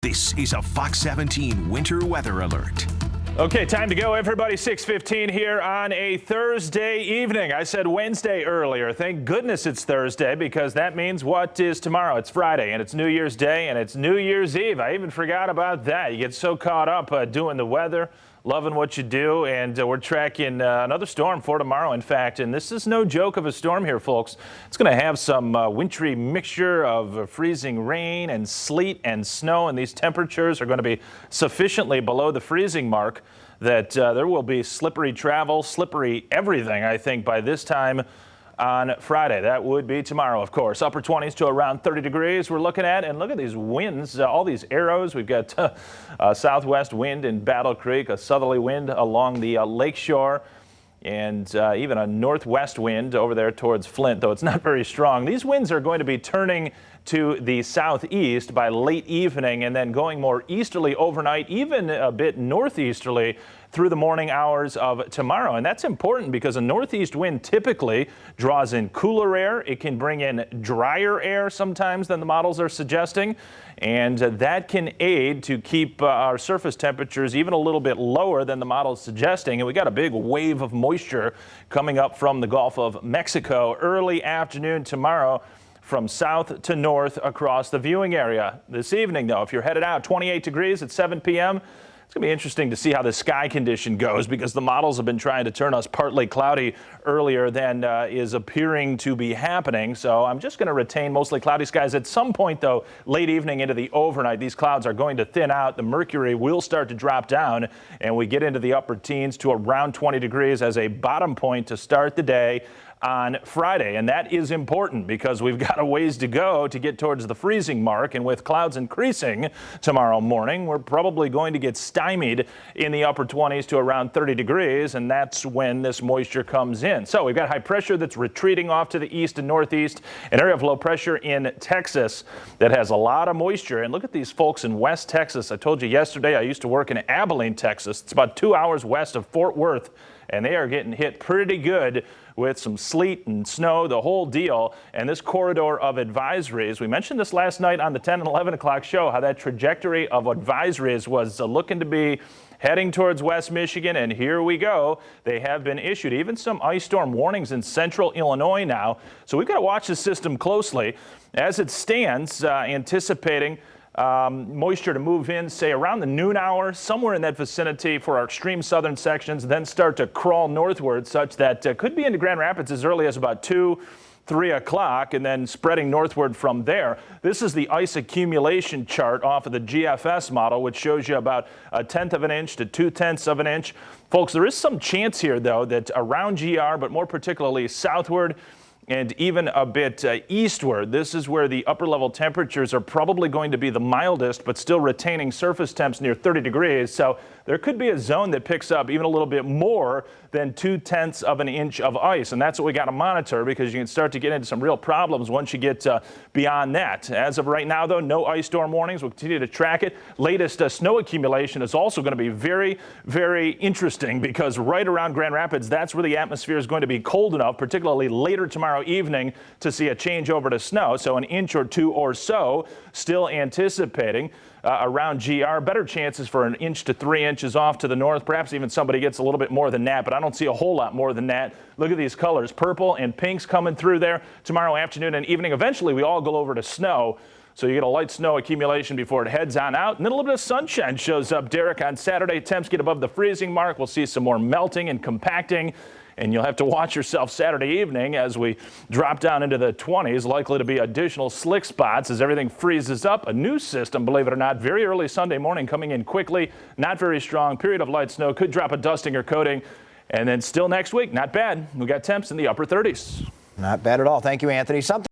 This is a Fox 17 Winter Weather Alert. Okay, time to go, everybody. 6:15 here on a Thursday evening. I said Wednesday earlier. Thank goodness it's Thursday, because that means what is tomorrow? It's Friday, and it's New Year's Day, and it's New Year's Eve. I even forgot about that. You get so caught up doing the weather, loving what you do, and we're tracking another storm for tomorrow, in fact. And this is no joke of a storm here, folks. It's going to have some wintry mixture of freezing rain and sleet and snow, and these temperatures are going to be sufficiently below the freezing mark that there will be slippery travel, slippery everything, I think, by this time on Friday. That would be tomorrow, of course. Upper 20s to around 30 degrees we're looking at. And look at these winds, all these arrows. We've got a southwest wind in Battle Creek, a southerly wind along the lakeshore, and even a northwest wind over there towards Flint, though it's not very strong. These winds are going to be turning to the southeast by late evening and then going more easterly overnight, even a bit northeasterly through the morning hours of tomorrow. And that's important because a northeast wind typically draws in cooler air. It can bring in drier air sometimes than the models are suggesting, and that can aid to keep our surface temperatures even a little bit lower than the model's suggesting. And we got a big wave of moisture coming up from the Gulf of Mexico early afternoon tomorrow, from south to north across the viewing area. This evening, though, if you're headed out, 28 degrees at 7 p.m. It's going to be interesting to see how the sky condition goes, because the models have been trying to turn us partly cloudy earlier than is appearing to be happening. So I'm just going to retain mostly cloudy skies. At some point, though, late evening into the overnight, these clouds are going to thin out. The mercury will start to drop down, and we get into the upper teens to around 20 degrees as a bottom point to start the day on Friday. And that is important because we've got a ways to go to get towards the freezing mark. And with clouds increasing tomorrow morning, we're probably going to get stymied in the upper 20s to around 30 degrees. And that's when this moisture comes in. So we've got high pressure that's retreating off to the east and northeast, an area of low pressure in Texas that has a lot of moisture. And look at these folks in West Texas. I told you yesterday I used to work in Abilene, Texas. It's about 2 hours west of Fort Worth, and they are getting hit pretty good with some sleet and snow, the whole deal. And this corridor of advisories, we mentioned this last night on the 10 and 11 o'clock show, how that trajectory of advisories was looking to be heading towards West Michigan, and here we go. They have been issued even some ice storm warnings in central Illinois now. So we've got to watch the system closely. As it stands, anticipating moisture to move in, say, around the noon hour, somewhere in that vicinity for our extreme southern sections, then start to crawl northward, such that could be into Grand Rapids as early as about 2-3 o'clock, and then spreading northward from there. This is the ice accumulation chart off of the GFS model, which shows you about 1/10 of an inch to 2/10 of an inch. Folks, there is some chance here, though, that around GR, but more particularly southward and even a bit eastward, this is where the upper level temperatures are probably going to be the mildest, but still retaining surface temps near 30 degrees. So there could be a zone that picks up even a little bit more than 2/10 of an inch of ice. And that's what we got to monitor, because you can start to get into some real problems once you get beyond that. As of right now, though, no ice storm warnings. We'll continue to track it. Latest snow accumulation is also going to be very, very interesting, because right around Grand Rapids, that's where the atmosphere is going to be cold enough, particularly later tomorrow evening, to see a change over to snow. So an inch or two or so, still anticipating around GR. Better chances for 1 inch to 3 inches off to the north. Perhaps even somebody gets a little bit more than that, but I don't see a whole lot more than that. Look at these colors, purple and pinks coming through there tomorrow afternoon and evening. Eventually, we all go over to snow. So you get a light snow accumulation before it heads on out. And then a little bit of sunshine shows up, Derek, on Saturday. Temps get above the freezing mark. We'll see some more melting and compacting. And you'll have to watch yourself Saturday evening as we drop down into the 20s. Likely to be additional slick spots as everything freezes up. A new system, believe it or not, very early Sunday morning coming in quickly. Not very strong. Period of light snow. Could drop a dusting or coating. And then still next week, not bad. We got temps in the upper 30s. Not bad at all. Thank you, Anthony.